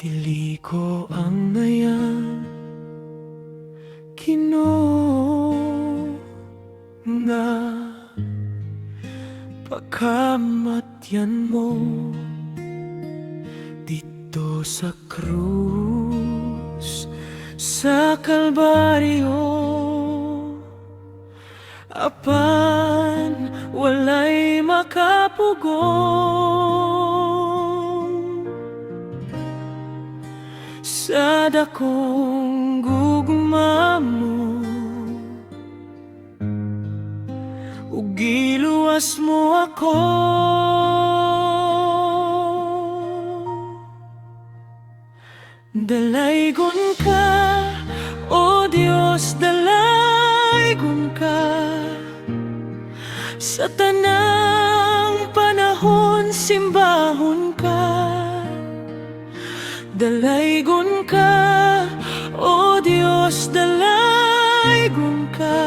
Dili ko ang ngayon Ginoo nga pagkamatyan mo dito sa krus sa Kalbaryo, apan walay makapugong sa dakong gugma mo, ug giluwas mo ako. Dalaygon ka, O Diyos, dalaygon ka sa tanang panahon, simbahon ka. Dalaygon ka, O Diyos, dalaygon ka.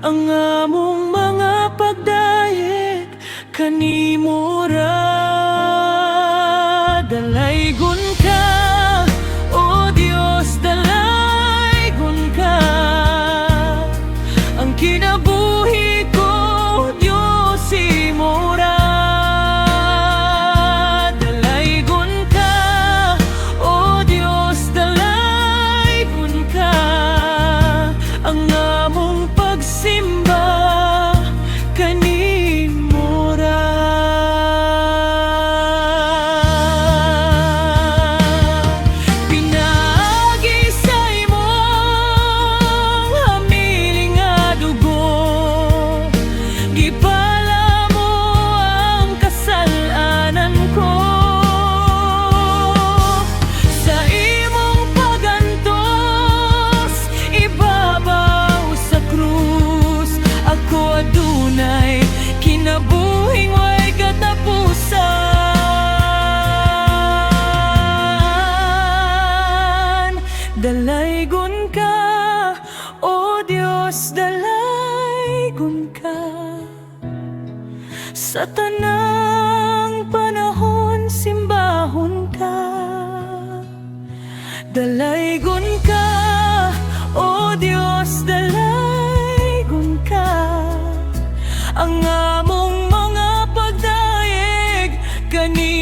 Ang among mga pagdayeg kanimo ra. Dalaygon ka, O Diyos, dalaygon ka. Ang kinabuhi ko, Diyos, imo ra. Dalaygon ka, O Diyos, dalaygon ka sa tanang panahon, simbahon ka. Dalaygon ka, O Diyos, dalaygon ka. Ang among mga pagdayeg kanimo